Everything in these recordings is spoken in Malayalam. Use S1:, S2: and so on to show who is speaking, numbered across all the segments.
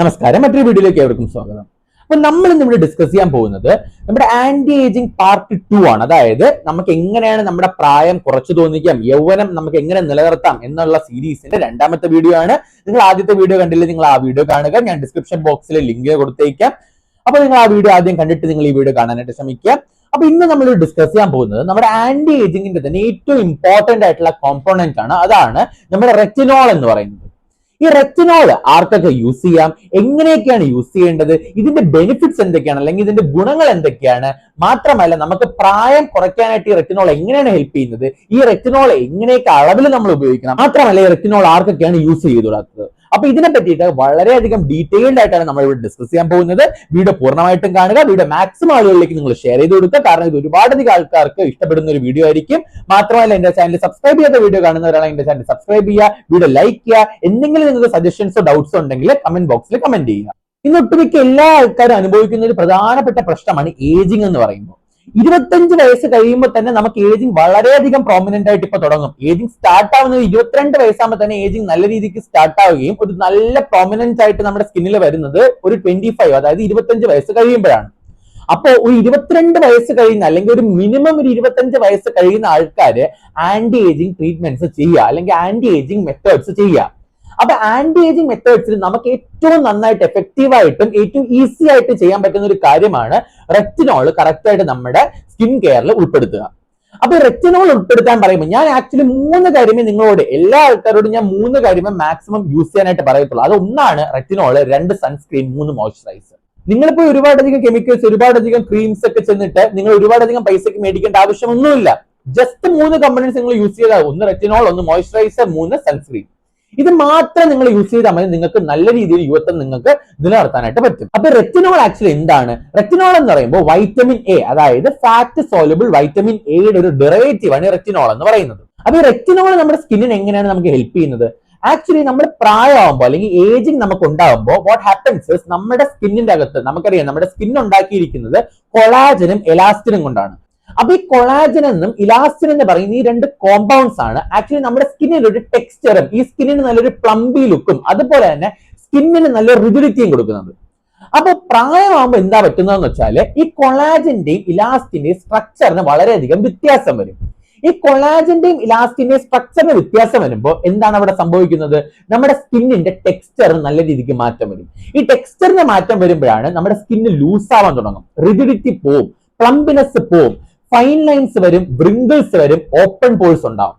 S1: നമസ്കാരം, മറ്റൊരു വീഡിയോയിലേക്ക് ഏവർക്കും സ്വാഗതം. അപ്പൊ നമ്മൾ ഇന്നിവിടെ ഡിസ്കസ് ചെയ്യാൻ പോകുന്നത് നമ്മുടെ ആന്റി ഏജിങ് പാർട്ട് 2 ആണ്. അതായത് നമുക്ക് എങ്ങനെയാണ് നമ്മുടെ പ്രായം കുറച്ചു തോന്നിക്കാം, യൗവനം നമുക്ക് എങ്ങനെ നിലനിർത്താം എന്നുള്ള സീരീസിന്റെ രണ്ടാമത്തെ വീഡിയോ ആണ്. നിങ്ങൾ ആദ്യത്തെ വീഡിയോ കണ്ടില്ല, നിങ്ങൾ ആ വീഡിയോ കാണുക. ഞാൻ ഡിസ്ക്രിപ്ഷൻ ബോക്സിൽ ലിങ്ക് കൊടുത്തേക്കാം. അപ്പൊ നിങ്ങൾ ആ വീഡിയോ ആദ്യം കണ്ടിട്ട് നിങ്ങൾ ഈ വീഡിയോ കാണാനായിട്ട് ശ്രമിക്കുക. അപ്പൊ ഇന്ന് നമ്മൾ ഡിസ്കസ് ചെയ്യാൻ പോകുന്നത് നമ്മുടെ ആന്റി ഏജിങ്ങിന്റെ തന്നെ ഏറ്റവും ഇമ്പോർട്ടന്റ് ആയിട്ടുള്ള കോമ്പോണന്റ് ആണ്. അതാണ് നമ്മുടെ റെറ്റിനോൾ എന്ന് പറയുന്നത്. ഈ റെറ്റിനോൾ ആർക്കൊക്കെ യൂസ് ചെയ്യാം, എങ്ങനെയൊക്കെയാണ് യൂസ് ചെയ്യേണ്ടത്, ഇതിന്റെ ബെനിഫിറ്റ്സ് എന്തൊക്കെയാണ്, അല്ലെങ്കിൽ ഇതിന്റെ ഗുണങ്ങൾ എന്തൊക്കെയാണ്, മാത്രമല്ല നമുക്ക് പ്രായം കുറയ്ക്കാനായിട്ട് ഈ റെറ്റിനോൾ എങ്ങനെയാണ് ഹെൽപ്പ് ചെയ്യുന്നത്, ഈ റെറ്റിനോൾ എങ്ങനെയൊക്കെ അളവിൽ നമ്മൾ ഉപയോഗിക്കണം, മാത്രമല്ല ഈ റെറ്റിനോൾ ആർക്കൊക്കെയാണ് യൂസ് ചെയ്തുകൂടാത്തത്. അപ്പൊ ഇതിനെ പറ്റിയിട്ട് വളരെയധികം ഡീറ്റെയിൽഡ് ആയിട്ടാണ് നമ്മൾ ഇവിടെ ഡിസ്കസ് ചെയ്യാൻ പോകുന്നത്. വീഡിയോ പൂർണ്ണമായിട്ടും കാണുക, വീഡിയോ മാക്സിമം ആളുകളിലേക്ക് നിങ്ങൾ ഷെയർ ചെയ്ത് കൊടുക്കുക. കാരണം ഇത് ഒരുപാടധികം ആൾക്കാർക്ക് ഇഷ്ടപ്പെടുന്ന ഒരു വീഡിയോ ആയിരിക്കും. മാത്രമല്ല എന്റെ ചാനൽ സബ്സ്ക്രൈബ് ചെയ്യാത്ത വീഡിയോ കാണുന്നവരാണെങ്കിൽ എന്റെ ചാനൽ സബ്സ്ക്രൈബ് ചെയ്യുക, വീഡിയോ ലൈക്ക് ചെയ്യുക. എന്തെങ്കിലും നിങ്ങൾക്ക് സജഷൻസോ ഡൗട്ട്സോ ഉണ്ടെങ്കിൽ കമന്റ് ബോക്സിൽ കമന്റ് ചെയ്യുക. ഇന്ന് ഒട്ടുമിക്ക എല്ലാ ആൾക്കാരും അനുഭവിക്കുന്ന ഒരു പ്രധാനപ്പെട്ട പ്രശ്നമാണ് ഏജിങ് എന്ന് പറയുമ്പോൾ. 25 വയസ്സ് കഴിയുമ്പോൾ തന്നെ നമുക്ക് ഏജിങ് വളരെയധികം പ്രോമിനന്റ് ആയിട്ട് ഇപ്പൊ തുടങ്ങും. ഏജിങ് സ്റ്റാർട്ട് ആവുന്നത് 22 വയസ്സാകുമ്പോൾ തന്നെ ഏജിങ് നല്ല രീതിക്ക് സ്റ്റാർട്ട് ആവുകയും ഒരു നല്ല പ്രോമിനൻസ് ആയിട്ട് നമ്മുടെ സ്കിന്നിൽ വരുന്നത് ഒരു 25, അതായത് 25 വയസ്സ് കഴിയുമ്പോഴാണ്. അപ്പോ ഒരു 22 വയസ്സ് കഴിയുന്ന, അല്ലെങ്കിൽ ഒരു മിനിമം ഒരു 25 വയസ്സ് കഴിയുന്ന ആൾക്കാര് ആന്റി ഏജിങ് ട്രീറ്റ്മെന്റ്സ് ചെയ്യുക, അല്ലെങ്കിൽ ആന്റി ഏജിങ് മെത്തേഡ്സ് ചെയ്യുക. അപ്പൊ ആന്റി ഏജിങ് മെത്തേഡ്സിൽ നമുക്ക് ഏറ്റവും നന്നായിട്ട് എഫക്റ്റീവ് ആയിട്ടും ഏറ്റവും ഈസി ആയിട്ട് ചെയ്യാൻ പറ്റുന്ന ഒരു കാര്യമാണ് റെറ്റിനോൾ കറക്റ്റ് ആയിട്ട് നമ്മുടെ സ്കിൻ കെയറിൽ ഉൾപ്പെടുത്തുക. അപ്പൊ റെറ്റിനോൾ ഉൾപ്പെടുത്താൻ പറയുമ്പോൾ ഞാൻ ആക്ച്വലി 3 കാര്യമേ നിങ്ങളോട്, എല്ലാ ആൾക്കാരോടും ഞാൻ 3 കാര്യമേ മാക്സിമം യൂസ് ചെയ്യാനായിട്ട് പറയത്തുള്ളൂ. അത് ഒന്നാണ് റെറ്റിനോൾ, 2 സൺസ്ക്രീൻ, 3 മോയ്സ്ചറൈസർ. നിങ്ങളിപ്പോ ഒരുപാടധികം കെമിക്കൽസ്, ഒരുപാടധികം ക്രീംസ് ഒക്കെ ചെന്നിട്ട് നിങ്ങൾ ഒരുപാടധികം പൈസക്ക് മേടിക്കേണ്ട ആവശ്യമൊന്നുമില്ല. ജസ്റ്റ് 3 കമ്പണീസ് നിങ്ങൾ യൂസ് ചെയ്താൽ, 1 റെറ്റിനോൾ, 1 മോയ്സ്ചറൈസർ, 3 സൺസ്ക്രീൻ. ഇത് മാത്രം നിങ്ങൾ യൂസ് ചെയ്താൽ മതി, നിങ്ങൾക്ക് നല്ല രീതിയിൽ യുവത്വം നിങ്ങൾക്ക് നിലനിർത്താനായിട്ട് പറ്റും. അപ്പൊ റെറ്റിനോൾ ആക്ച്വലി എന്താണ്? റെറ്റിനോൾ എന്ന് പറയുമ്പോൾ വൈറ്റമിൻ എ, അതായത് ഫാറ്റ് സോലുബിൾ വൈറ്റമിൻ എയുടെ ഒരു ഡെറിവേറ്റീവ് ആണ് റെറ്റിനോൾ എന്ന് പറയുന്നത്. അപ്പൊ ഈ റെറ്റിനോൾ നമ്മുടെ സ്കിന്നിന് എങ്ങനെയാണ് നമുക്ക് ഹെൽപ്പ് ചെയ്യുന്നത്? ആക്ച്വലി നമ്മൾ പ്രായമാകുമ്പോൾ അല്ലെങ്കിൽ ഏജിങ് നമുക്ക് ഉണ്ടാകുമ്പോൾ വാട്ട് ഹാപ്പൻസ്, നമ്മുടെ സ്കിന്നിന്റെ അകത്ത് നമുക്കറിയാം നമ്മുടെ സ്കിൻ ഉണ്ടാക്കിയിരിക്കുന്നത് കൊളാജനും എലാസ്റ്റിനും കൊണ്ടാണ്. അപ്പൊ ഈ കൊളാജൻ എന്നും ഇലാസ്റ്റിൻ എന്ന് പറയുന്ന ഈ 2 കോമ്പൗണ്ട്സ് ആണ് ആക്ച്വലി നമ്മുടെ സ്കിന്നിന് ഒരു ടെക്സ്ചറും, ഈ സ്കിന്നിന് നല്ലൊരു പ്ലംബി ലുക്കും, അതുപോലെ തന്നെ സ്കിന്നിന് നല്ല റിജിഡിറ്റിയും കൊടുക്കുന്നത്. അപ്പൊ പ്രായമാകുമ്പോൾ എന്താ പറ്റുന്നതെന്ന് വെച്ചാൽ ഈ കൊളാജന്റെയും ഇലാസ്റ്റിന്റെയും സ്ട്രക്ചറിന് വളരെയധികം വ്യത്യാസം വരും. ഈ കൊളാജന്റെയും ഇലാസ്റ്റിന്റെയും സ്ട്രക്ചറിന് വ്യത്യാസം വരുമ്പോൾ എന്താണ് അവിടെ സംഭവിക്കുന്നത്? നമ്മുടെ സ്കിന്നിന്റെ ടെക്സ്ചറിന് നല്ല രീതിക്ക് മാറ്റം വരും. ഈ ടെക്സ്ചറിന് മാറ്റം വരുമ്പോഴാണ് നമ്മുടെ സ്കിന്ന് ലൂസ് ആവാൻ തുടങ്ങും, റിജിഡിറ്റി പോവും, പ്ലംബിനെസ് പോവും, ഫൈൻ ലൈൻസ് വരും, വ്രിങ്കിൾസ് വരും, ഓപ്പൺ പോഴ്സ് ഉണ്ടാവും.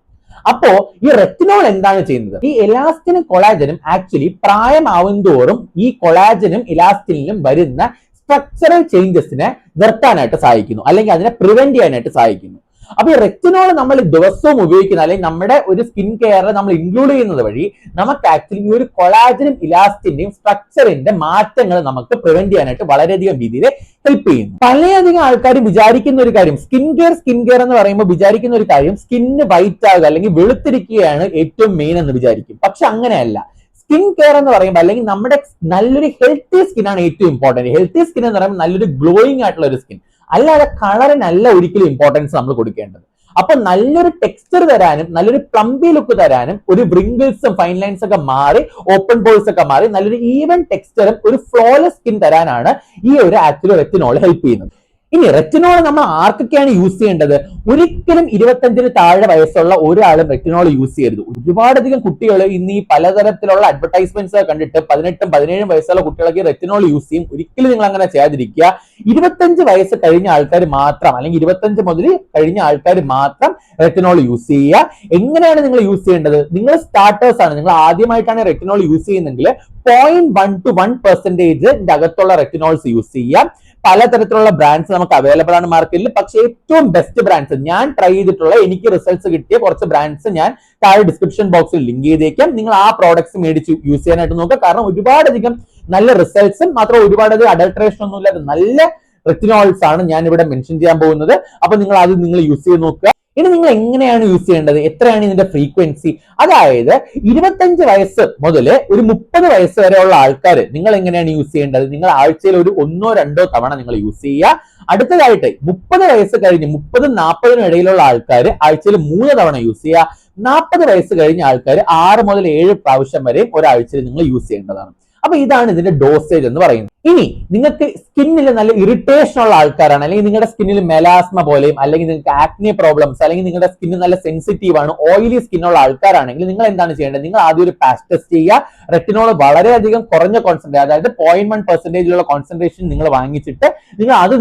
S1: അപ്പോ ഈ റെറ്റിനോൾ എന്താണ് ചെയ്യുന്നത്? ഈ എലാസ്റ്റിനും കൊളാജനും ആക്ച്വലി പ്രായമാവും തോറും ഈ കൊളാജനും ഇലാസ്റ്റിനും വരുന്ന സ്ട്രക്ചറൽ ചേഞ്ചസിനെ നിർത്താനായിട്ട് സഹായിക്കുന്നു, അല്ലെങ്കിൽ അതിനെ പ്രിവെന്റ് ചെയ്യാനായിട്ട് സഹായിക്കുന്നു. അപ്പൊ ഈ റെറ്റിനോൾ നമ്മൾ ദിവസവും ഉപയോഗിക്കുന്ന, അല്ലെങ്കിൽ നമ്മുടെ ഒരു സ്കിൻ കെയറിൽ നമ്മൾ ഇൻക്ലൂഡ് ചെയ്യുന്നത് വഴി നമുക്ക് ആക്ച്വലി ഈ ഒരു കൊളാജനും ഇലാസ്റ്റിന്റെയും സ്ട്രക്ചറിന്റെ മാറ്റങ്ങൾ നമുക്ക് പ്രിവെന്റ് ചെയ്യാനായിട്ട് വളരെയധികം രീതിയിൽ ഹെൽപ്പ് ചെയ്യുന്നു. പലയധികം ആൾക്കാരും വിചാരിക്കുന്ന ഒരു കാര്യം, സ്കിൻ കെയർ എന്ന് പറയുമ്പോൾ വിചാരിക്കുന്ന ഒരു കാര്യം സ്കിന്ന് വൈറ്റ് ആകുക അല്ലെങ്കിൽ വെളുത്തിരിക്കുകയാണ് ഏറ്റവും മെയിൻ എന്ന് വിചാരിക്കും. പക്ഷെ അങ്ങനെയല്ല. സ്കിൻ കെയർ എന്ന് പറയുമ്പോൾ, അല്ലെങ്കിൽ നമ്മുടെ നല്ലൊരു ഹെൽത്തി സ്കിൻ ആണ് ഏറ്റവും ഇമ്പോർട്ടന്റ്. ഹെൽത്തി സ്കിൻ എന്ന് പറയുമ്പോൾ നല്ലൊരു ഗ്ലോയിങ് ആയിട്ടുള്ള ഒരു സ്കിൻ, അല്ലാതെ കളറിനല്ല ഒരിക്കലും ഇമ്പോർട്ടൻസ് നമ്മൾ കൊടുക്കേണ്ടത്. അപ്പൊ നല്ലൊരു ടെക്സ്ചർ തരാനും, നല്ലൊരു പ്ലംബി ലുക്ക് തരാനും, ഒരു വ്രിങ്കിൾസും ഫൈൻ ലൈൻസ് ഒക്കെ മാറി, ഓപ്പൺ പോഴ്സ് ഒക്കെ മാറി, നല്ലൊരു ഈവൻ ടെക്സ്ചറും ഒരു ഫ്ലോലെസ് സ്കിൻ തരാനാണ് ഈ ഒരു ആക്ച്വലി റെറ്റിനോൾ ഹെൽപ്പ് ചെയ്യുന്നത്. ഇനി റെറ്റിനോൾ നമ്മൾ ആർക്കൊക്കെയാണ് യൂസ് ചെയ്യേണ്ടത്? ഒരിക്കലും 25-ന് താഴെ വയസ്സുള്ള ഒരാളും റെറ്റിനോൾ യൂസ് ചെയ്യരുത്. ഒരുപാടധികം കുട്ടികൾ ഇന്ന് ഈ പലതരത്തിലുള്ള അഡ്വർടൈസ്മെന്റ്സ് കണ്ടിട്ട് 18, 17 വയസ്സുള്ള കുട്ടികളൊക്കെ റെറ്റിനോൾ യൂസ് ചെയ്യും. ഒരിക്കലും നിങ്ങൾ അങ്ങനെ ചെയ്യാതിരിക്കുക. 25 വയസ്സ് കഴിഞ്ഞ ആൾക്കാർ മാത്രം, അല്ലെങ്കിൽ 25 മുതൽ കഴിഞ്ഞ ആൾക്കാർ മാത്രം റെറ്റിനോൾ യൂസ് ചെയ്യുക. എങ്ങനെയാണ് നിങ്ങൾ യൂസ് ചെയ്യേണ്ടത്? നിങ്ങൾ സ്റ്റാർട്ടേഴ്സ് ആണ്, നിങ്ങൾ ആദ്യമായിട്ടാണ് റെറ്റിനോൾ യൂസ് ചെയ്യുന്നതെങ്കിൽ 0.1 to 1% അകത്തുള്ള റെറ്റിനോൾസ് യൂസ് ചെയ്യാം. പലതരത്തിലുള്ള ബ്രാൻഡ്സ് നമുക്ക് അവൈലബിൾ ആണ് മാർക്കറ്റിൽ. പക്ഷേ ഏറ്റവും ബെസ്റ്റ് ബ്രാൻഡ്സ് ഞാൻ ട്രൈ ചെയ്തിട്ടുള്ള, എനിക്ക് റിസൾട്ട്സ് കിട്ടിയ കുറച്ച് ബ്രാൻഡ്സ് ഞാൻ താഴെ ഡിസ്ക്രിപ്ഷൻ ബോക്സിൽ ലിങ്ക് ചെയ്തേക്കാം. നിങ്ങൾ ആ പ്രോഡക്ട്സ് മേടിച്ച് യൂസ് ചെയ്യാനായിട്ട് നോക്കുക. കാരണം ഒരുപാടധികം നല്ല റിസൾട്ട്സും മാത്രം ഒരുപാടധികം അഡൾട്രേഷൻ ഒന്നും ഇല്ലാതെ നല്ല റെറ്റിനോൾസ് ആണ് ഞാൻ ഇവിടെ മെൻഷൻ ചെയ്യാൻ പോകുന്നത്. അപ്പൊ നിങ്ങൾ അത് യൂസ് ചെയ്ത് നോക്കുക. ഇനി നിങ്ങൾ എങ്ങനെയാണ് യൂസ് ചെയ്യേണ്ടത്? എത്രയാണ് ഇതിന്റെ ഫ്രീക്വൻസി? അതായത് 25 വയസ്സ് മുതൽ ഒരു 30 വയസ്സ് വരെയുള്ള ആൾക്കാർ നിങ്ങൾ എങ്ങനെയാണ് യൂസ് ചെയ്യേണ്ടത്? നിങ്ങൾ ആഴ്ചയിൽ ഒരു 1-2 തവണ നിങ്ങൾ യൂസ് ചെയ്യുക. അടുത്തതായിട്ട് 30 വയസ്സ് കഴിഞ്ഞ് 30-40 ഇടയിലുള്ള ആൾക്കാർ ആഴ്ചയിൽ 3 തവണ യൂസ് ചെയ്യുക. 40 വയസ്സ് കഴിഞ്ഞ ആൾക്കാർ 6 മുതൽ 7 പ്രാവശ്യം വരെ ഒരാഴ്ചയിൽ നിങ്ങൾ യൂസ് ചെയ്യേണ്ടതാണ്. അപ്പൊ ഇതാണ് ഇതിന്റെ ഡോസേജ് എന്ന് പറയുന്നത്. ഇനി നിങ്ങൾക്ക് സ്കിന്നിൽ നല്ല ഇറിറ്റേഷൻ ഉള്ള ആൾക്കാരാണ്, അല്ലെങ്കിൽ നിങ്ങളുടെ സ്കിന്നിൽ മെലാസ്മ പോലെയും, അല്ലെങ്കിൽ നിങ്ങൾക്ക് ആക്നെ പ്രോബ്ലംസ്, അല്ലെങ്കിൽ നിങ്ങളുടെ സ്കിന്ന് നല്ല സെൻസിറ്റീവ് ആണ്, ഓയിലി സ്കിന്നുള്ള ആൾക്കാരാണെങ്കിൽ നിങ്ങൾ എന്താണ് ചെയ്യേണ്ടത്? നിങ്ങൾ ആദ്യം ഒരു പാച്ച് ടെസ്റ്റ് ചെയ്യുക. റെറ്റിനോൾ വളരെയധികം കുറഞ്ഞ കോൺസെൻട്രേഷൻ, അതായത് 0.1% കോൺസെൻട്രേഷൻ നിങ്ങൾ വാങ്ങിച്ചിട്ട്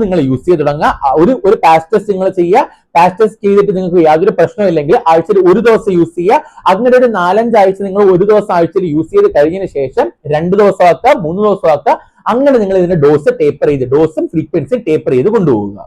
S1: നിങ്ങൾ യൂസ് ചെയ്ത് തുടങ്ങുക. ഒരു പാച്ച് ടെസ്റ്റ് നിങ്ങൾ ചെയ്യുക. പാച്ച് ടെസ്റ്റ് ചെയ്തിട്ട് നിങ്ങൾക്ക് യാതൊരു പ്രശ്നമില്ലെങ്കിൽ ആഴ്ചയിൽ ഒരു ദിവസം യൂസ് ചെയ്യുക. അങ്ങനെ ഒരു 4-5 ആഴ്ച നിങ്ങൾ ഒരു ദിവസം ആഴ്ചയിൽ യൂസ് ചെയ്ത് കഴിഞ്ഞതിന് ശേഷം 2 ദിവസം ആക്കുക, 3 ദിവസം ആക്കുക. അങ്ങനെ നിങ്ങൾ ഇതിന്റെ ഡോസും ഫ്രീക്വൻസിയും ടേപ്പർ ചെയ്ത് കൊണ്ടുപോകുക.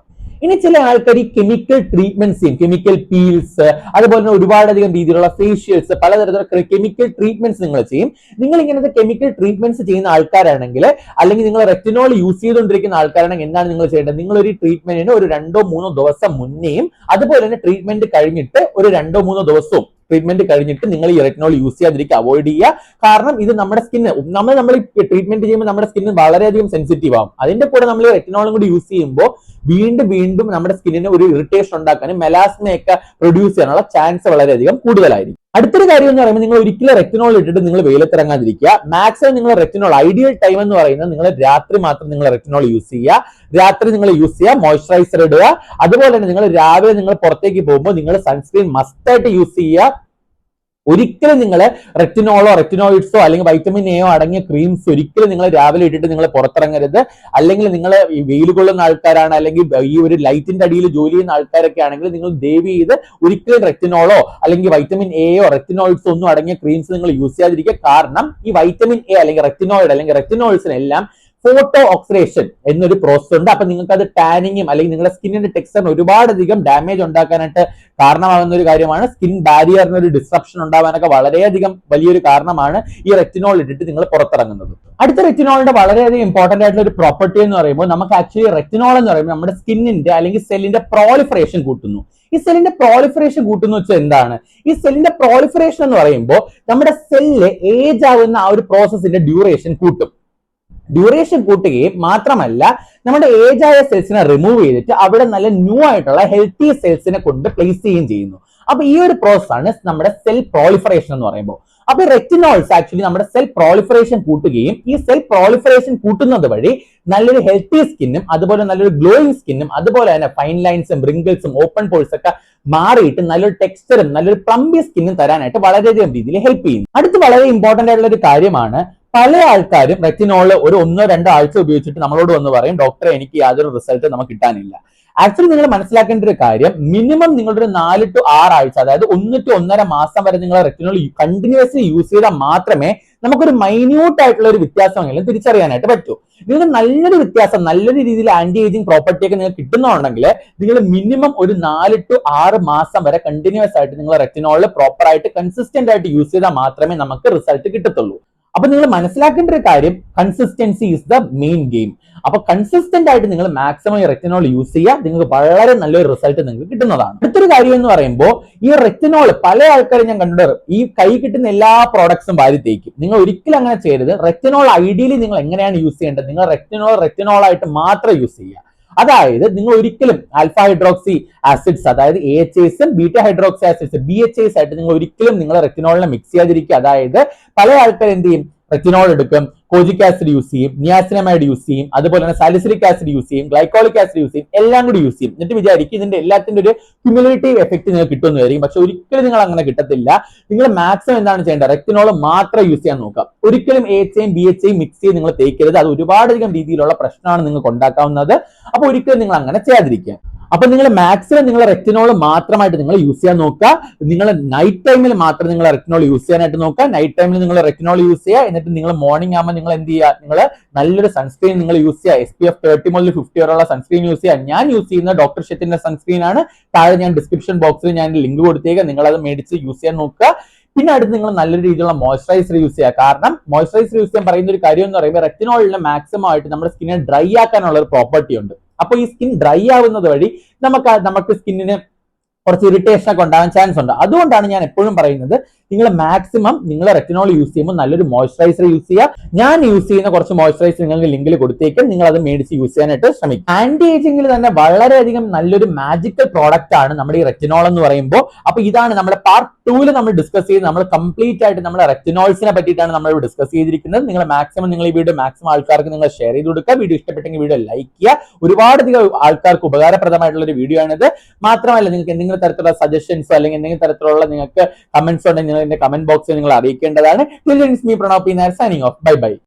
S1: ഇനി ചില ആൾക്കാർ ഈ കെമിക്കൽ ട്രീറ്റ്മെന്റ്സ് ചെയ്യും, കെമിക്കൽ പീൽസ്, അതുപോലെ തന്നെ ഒരുപാടധികം രീതിയിലുള്ള ഫേഷ്യൽസ്, പലതരത്തിലുള്ള കെമിക്കൽ ട്രീറ്റ്മെന്റ്സ് നിങ്ങൾ ചെയ്യും. നിങ്ങൾ ഇങ്ങനത്തെ കെമിക്കൽ ട്രീറ്റ്മെന്റ്സ് ചെയ്യുന്ന ആൾക്കാരാണെങ്കിൽ, അല്ലെങ്കിൽ നിങ്ങൾ റെറ്റിനോൾ യൂസ് ചെയ്തുകൊണ്ടിരിക്കുന്ന ആൾക്കാരാണെങ്കിൽ എന്താണ് നിങ്ങൾ ചെയ്യേണ്ടത്? നിങ്ങൾ ഒരു ട്രീറ്റ്മെന്റിന് ഒരു 2-3 ദിവസം മുന്നേയും, അതുപോലെ തന്നെ ട്രീറ്റ്മെന്റ് കഴിഞ്ഞിട്ട് ഒരു 2-3 ദിവസവും ട്രീറ്റ്മെന്റ് കഴിഞ്ഞിട്ട് നിങ്ങൾ ഈ റെറ്റിനോൾ യൂസ് ചെയ്യാതിരിക്കുക, അവോയ്ഡ് ചെയ്യുക. കാരണം ഇത് നമ്മുടെ സ്കിന്ന്, നമ്മൾ ഈ ട്രീറ്റ്മെന്റ് ചെയ്യുമ്പോൾ നമ്മുടെ സ്കിന്ന് വളരെയധികം സെൻസിറ്റീവ് ആവും. അതിന്റെ കൂടെ നമ്മൾ റെറ്റിനോളും കൂടി യൂസ് ചെയ്യുമ്പോൾ വീണ്ടും നമ്മുടെ സ്കിന്നിന് ഒരു ഇറിറ്റേഷൻ ഉണ്ടാക്കാനും മെലാസ്മയൊക്കെ പ്രൊഡ്യൂസ് ചെയ്യാനുള്ള ചാൻസ് വളരെയധികം കൂടുതലായിരിക്കും. അടുത്തൊരു കാര്യം എന്ന് പറയുമ്പോൾ നിങ്ങൾ ഒരിക്കലും റെറ്റിനോൾ ഇട്ടിട്ട് നിങ്ങൾ വെയിലത്തിറങ്ങാതിരിക്കുക. മാക്സിമം നിങ്ങൾ റെറ്റിനോൾ, ഐഡിയൽ ടൈം എന്ന് പറയുന്നത് നിങ്ങൾ രാത്രി മാത്രം നിങ്ങൾ റെറ്റിനോൾ യൂസ് ചെയ്യുക. രാത്രി നിങ്ങൾ യൂസ് ചെയ്യുക, മോയ്സ്ചറൈസർ ഇടുക. അതുപോലെ തന്നെ നിങ്ങൾ രാവിലെ നിങ്ങൾ പുറത്തേക്ക് പോകുമ്പോൾ നിങ്ങൾ സൺസ്ക്രീൻ മസ്റ്റായിട്ട് യൂസ് ചെയ്യുക. ഒരിക്കലും നിങ്ങൾ റെറ്റിനോളോ റെറ്റിനോയിഡ്സോ അല്ലെങ്കിൽ വൈറ്റമിൻ എയോ അടങ്ങിയ ക്രീംസ് ഒരിക്കലും നിങ്ങൾ രാവിലെ ഇട്ടിട്ട് നിങ്ങൾ പുറത്തിറങ്ങരുത്. അല്ലെങ്കിൽ നിങ്ങൾ ഈ വെയിൽ കൊള്ളുന്ന ആൾക്കാരാണ്, അല്ലെങ്കിൽ ഈ ഒരു ലൈറ്റിന്റെ അടിയിൽ ജോലി ചെയ്യുന്ന ആൾക്കാരൊക്കെ ആണെങ്കിൽ നിങ്ങൾ ദയവ് ചെയ്ത് ഒരിക്കലും റെറ്റിനോളോ അല്ലെങ്കിൽ വൈറ്റമിൻ എയോ റെറ്റിനോയിഡ്സോ ഒന്നും അടങ്ങിയ ക്രീംസ് നിങ്ങൾ യൂസ് ചെയ്യാതിരിക്കുക. കാരണം ഈ വൈറ്റമിൻ എ അല്ലെങ്കിൽ റെറ്റിനോയിഡ് അല്ലെങ്കിൽ റെറ്റിനോയിഡ്സിനെല്ലാം ഫോട്ടോ ഓക്സിഡേഷൻ എന്നൊരു പ്രോസസ് ഉണ്ട്. അപ്പൊ നിങ്ങൾക്ക് അത് ടാനിങ്ങും അല്ലെങ്കിൽ നിങ്ങളുടെ സ്കിന്നിന്റെ ടെക്സ്ചറിന് ഒരുപാടധികം ഡാമേജ് ഉണ്ടാക്കാനായിട്ട് കാരണമാകുന്ന ഒരു കാര്യമാണ്. സ്കിൻ ബാരിയറിന് ഒരു ഡിസ്റപ്ഷൻ ഉണ്ടാവാനൊക്കെ വളരെയധികം വലിയൊരു കാരണമാണ് ഈ റെറ്റിനോൾ ഇട്ടിട്ട് നിങ്ങൾ പുറത്തിറങ്ങുന്നത്. അടുത്ത റെറ്റിനോളിന്റെ വളരെയധികം ഇമ്പോർട്ടന്റ് ആയിട്ടുള്ള ഒരു പ്രോപ്പർട്ടി എന്ന് പറയുമ്പോൾ, നമുക്ക് ആക്ച്വലി റെറ്റിനോൾ എന്ന് പറയുമ്പോൾ നമ്മുടെ സ്കിന്നിന്റെ അല്ലെങ്കിൽ സെല്ലിന്റെ പ്രോളിഫറേഷൻ കൂട്ടുന്നു. ഈ സെല്ലിന്റെ പ്രോളിഫറേഷൻ കൂട്ടുന്നു വെച്ചാൽ എന്താണ്? ഈ സെല്ലിന്റെ പ്രോളിഫറേഷൻ എന്ന് പറയുമ്പോൾ നമ്മുടെ സെല്ല് ഏജ് ആവുന്ന ആ ഒരു പ്രോസസ്സിന്റെ ഡ്യൂറേഷൻ കൂട്ടും. ഡ്യൂറേഷൻ കൂട്ടുകയും മാത്രമല്ല നമ്മുടെ ഏജ് ആയ സെൽസിനെ റിമൂവ് ചെയ്തിട്ട് അവിടെ നല്ല ന്യൂ ആയിട്ടുള്ള ഹെൽത്തി സെൽസിനെ കൊണ്ട് പ്ലേസ് ചെയ്യുകയും ചെയ്യുന്നു. അപ്പൊ ഈ ഒരു പ്രോസസ് ആണ് നമ്മുടെ സെൽ പ്രോളിഫറേഷൻ എന്ന് പറയുമ്പോൾ. അപ്പൊ റെറ്റിനോൾസ് ആക്ച്വലി നമ്മുടെ സെൽ പ്രോളിഫറേഷൻ കൂട്ടുകയും ഈ സെൽ പ്രോളിഫറേഷൻ കൂട്ടുന്നത് വഴി നല്ലൊരു ഹെൽത്തി സ്കിന്നും അതുപോലെ നല്ലൊരു ഗ്ലോയിങ് സ്കിന്നും അതുപോലെ തന്നെ ഫൈൻ ലൈൻസും റിങ്കിൾസും ഓപ്പൺ പോൾസ് ഒക്കെ മാറിയിട്ട് നല്ലൊരു ടെക്സ്ചറും നല്ലൊരു പ്ലംബി സ്കിന്നും തരാനായിട്ട് വളരെയധികം രീതിയിൽ ഹെൽപ്പ് ചെയ്യുന്നു. അടുത്ത് വളരെ ഇമ്പോർട്ടന്റ് ആയിട്ടുള്ള ഒരു കാര്യമാണ്, പല ആൾക്കാരും റെറ്റിനോൾ ഒരു 1-2 ആഴ്ച ഉപയോഗിച്ചിട്ട് നമ്മളോട് വന്ന് പറയും, ഡോക്ടറെ എനിക്ക് യാതൊരു റിസൾട്ട് നമുക്ക് കിട്ടാനില്ല. ആക്ച്വലി നിങ്ങൾ മനസ്സിലാക്കേണ്ട ഒരു കാര്യം, മിനിമം നിങ്ങളുടെ 4 to 6 ആഴ്ച, അതായത് 1 to 1.5 മാസം വരെ നിങ്ങൾ റെറ്റിനോൾ കണ്ടിന്യൂസ്ലി യൂസ് ചെയ്താൽ മാത്രമേ നമുക്കൊരു മൈന്യൂട്ട് ആയിട്ടുള്ള ഒരു വ്യത്യാസമെങ്കിലും തിരിച്ചറിയാനായിട്ട് പറ്റൂ. നിങ്ങൾക്ക് നല്ലൊരു വ്യത്യാസം, നല്ലൊരു രീതിയിൽ ആന്റി ഏജിങ് പ്രോപ്പർട്ടി ഒക്കെ നിങ്ങൾക്ക് കിട്ടുന്നുണ്ടെങ്കിൽ നിങ്ങൾ മിനിമം ഒരു 4 to 6 മാസം വരെ കണ്ടിന്യൂസ് ആയിട്ട് നിങ്ങൾ റെറ്റിനോൾ പ്രോപ്പർ ആയിട്ട് കൺസിസ്റ്റന്റ് ആയിട്ട് യൂസ് ചെയ്താൽ മാത്രമേ നമുക്ക് റിസൾട്ട് കിട്ടത്തുള്ളൂ. അപ്പൊ നിങ്ങൾ മനസ്സിലാക്കേണ്ട ഒരു കാര്യം, consistency is the main game. അപ്പൊ കൺസിസ്റ്റന്റ് ആയിട്ട് നിങ്ങൾ മാക്സിമം ഈ റെറ്റിനോൾ യൂസ് ചെയ്യുക, നിങ്ങൾക്ക് വളരെ നല്ലൊരു റിസൾട്ട് നിങ്ങൾക്ക് കിട്ടുന്നതാണ്. അടുത്തൊരു കാര്യം എന്ന് പറയുമ്പോൾ, ഈ റെറ്റിനോൾ പല ആൾക്കാരും ഞാൻ കണ്ടുവരും ഈ കൈ കിട്ടുന്ന എല്ലാ പ്രോഡക്ട്സും വാരി തേക്കും. നിങ്ങൾ ഒരിക്കലും അങ്ങനെ ചെയ്യരുത്. റെറ്റിനോൾ ഐഡിയലി നിങ്ങൾ എങ്ങനെയാണ് യൂസ് ചെയ്യേണ്ടത്? നിങ്ങൾ റെറ്റിനോൾ ആയിട്ട് മാത്രം യൂസ് ചെയ്യുക. അതായത് നിങ്ങൾ ഒരിക്കലും ആൽഫ ഹൈഡ്രോക്സി ആസിഡ്സ്, അതായത് AHAs, beta hydroxy acids BHAs ആയിട്ട് നിങ്ങൾ ഒരിക്കലും നിങ്ങൾ റെറ്റിനോളിനെ മിക്സ് ചെയ്യാതിരിക്കുക. അതായത് പല ആൾക്കാർ എന്ത് ചെയ്യും, റെറ്റിനോൾ എടുക്കും, കോജിക് ആസിഡ് യൂസ് ചെയ്യും, നിയാസിനമൈഡ് യൂസ് ചെയ്യും, അതുപോലെ തന്നെ സാലിസിലിക് ആസിഡ് യൂസ് ചെയ്യും, ഗ്ലൈക്കോളിക് ആസിഡ് യൂസ് ചെയ്യും, എല്ലാം കൂടി യൂസ് ചെയ്യും. എന്നിട്ട് വിചാരിക്കും ഇതിന്റെ എല്ലാത്തിന്റെ ഒരു ക്യുമുലേറ്റീവ് എഫക്ട് നിങ്ങൾക്ക് കിട്ടുമെന്ന് വരും. പക്ഷെ ഒരിക്കലും നിങ്ങൾ അങ്ങനെ കിട്ടത്തില്ല. നിങ്ങൾ മാക്സിമം എന്താണ് ചെയ്യേണ്ടത്? റെറ്റിനോൾ മാത്രം യൂസ് ചെയ്യാൻ നോക്കുക. ഒരിക്കലും AHAയും BHAയും മിക്സ് ചെയ്ത് നിങ്ങൾ തേക്കരുത്. അത് ഒരുപാടധികം രീതിയിലുള്ള പ്രശ്നമാണ് നിങ്ങൾക്ക് ഉണ്ടാക്കാവുന്നത്. അപ്പൊ ഒരിക്കലും നിങ്ങൾ അങ്ങനെ ചെയ്യാതിരിക്കുക. അപ്പൊ നിങ്ങൾ മാക്സിമം നിങ്ങൾ റെറ്റിനോൾ മാത്രമായിട്ട് നിങ്ങൾ യൂസ് ചെയ്യാൻ നോക്കുക. നിങ്ങൾ നൈറ്റ് ടൈമിൽ മാത്രം നിങ്ങൾ റെറ്റിനോൾ യൂസ് ചെയ്യാനായിട്ട് നോക്കുക. നൈറ്റ് ടൈമിൽ നിങ്ങൾ റെറ്റിനോൾ യൂസ് ചെയ്യുക. എന്നിട്ട് നിങ്ങൾ മോർണിംഗ് ആകുമ്പോൾ നിങ്ങൾ എന്ത് ചെയ്യുക? നിങ്ങൾ നല്ലൊരു സൺസ്ക്രീൻ നിങ്ങൾ യൂസ് ചെയ്യുക. SPF 30 മുതൽ 50 വരെയുള്ള സൺസ്ക്രീൻ യൂസ് ചെയ്യുക. ഞാൻ യൂസ് ചെയ്യുന്ന ഡോക്ടർ ഷെറ്റിന്റെ സൺസ്ക്രീൻ ആണ്. താഴെ ഞാൻ ഡിസ്ക്രിപ്ഷൻ ബോക്സിൽ ഞാൻ ലിങ്ക് കൊടുത്തേക്കാം. നിങ്ങൾ അത് മേടിച്ച് യൂസ് ചെയ്യാൻ നോക്കുക. പിന്നെ അടുത്ത് നിങ്ങൾ നല്ലൊരു രീതിയിലുള്ള മോയ്സ്ചറൈസർ യൂസ് ചെയ്യുക. കാരണം മോയ്സ്ചറൈസർ യൂസ് ചെയ്യാൻ പറയുന്ന ഒരു കാര്യം എന്ന് പറയുമ്പോൾ, റെറ്റിനോളിന് മാക്സിമം ആയിട്ട് നമ്മുടെ സ്കിന്നെ ഡ്രൈ ആക്കാനുള്ള ഒരു പ്രോപ്പർട്ടി ഉണ്ട്. അപ്പൊ ഈ സ്കിൻ ഡ്രൈ ആവുന്നത് വഴി നമുക്ക് സ്കിന്നിന് കുറച്ച് ഇറിറ്റേഷൻ ഒക്കെ ഉണ്ടാകാൻ ചാൻസ് ഉണ്ട്. അതുകൊണ്ടാണ് ഞാൻ എപ്പോഴും പറയുന്നത്, നിങ്ങൾ മാക്സിമം നിങ്ങൾ റെറ്റിനോൾ യൂസ് ചെയ്യുമ്പോൾ നല്ലൊരു മോയ്സ്ചറൈസർ യൂസ് ചെയ്യുക. ഞാൻ യൂസ് ചെയ്യുന്ന കുറച്ച് മോയ്സ്ചറൈസർ നിങ്ങൾക്ക് ലിങ്കിൽ കൊടുത്തേക്കും. നിങ്ങൾ അത് മേടിച്ച് യൂസ് ചെയ്യാനായിട്ട് ശ്രമിക്കും. ആന്റി ഏജിംഗിൽ തന്നെ വളരെയധികം നല്ലൊരു മാജിക്കൽ പ്രോഡക്റ്റ് ആണ് നമ്മുടെ ഈ റെറ്റിനോൾ എന്ന് പറയുമ്പോൾ. അപ്പൊ ഇതാണ് നമ്മുടെ പാർട്ട് 2-ൽ നമ്മൾ ഡിസ്കസ് ചെയ്ത് നമ്മൾ കംപ്ലീറ്റ് ആയിട്ട് നമ്മൾ റെറ്റിനോൾസിനെ പറ്റിയിട്ടാണ് നമ്മൾ ഡിസ്കസ് ചെയ്തിരിക്കുന്നത്. നിങ്ങൾ മാക്സിമം നിങ്ങൾ ഈ വീഡിയോ മാക്സിമം ആൾക്കാർക്ക് നിങ്ങൾ ഷെയർ ചെയ്ത് കൊടുക്കുക. വീഡിയോ ഇഷ്ടപ്പെട്ടെങ്കിൽ വീഡിയോ ലൈക്ക് ചെയ്യുക. ഒരുപാടധികം ആൾക്കാർക്ക് ഉപകാരപ്രദമായിട്ടുള്ള ഒരു വീഡിയോ ആണിത്. മാത്രമല്ല നിങ്ങൾക്ക് എന്തെങ്കിലും തരത്തിലുള്ള സജഷൻസോ അല്ലെങ്കിൽ എന്തെങ്കിലും തരത്തിലുള്ള നിങ്ങൾക്ക് കമന്റ്സ് ഉണ്ടെങ്കിൽ നിങ്ങൾ എന്റെ കമന്റ് ബോക്സിൽ നിങ്ങൾ അറിയിക്കേണ്ടതാണ്. Till then, it's me Pranav P. Nair signing off. Bye bye.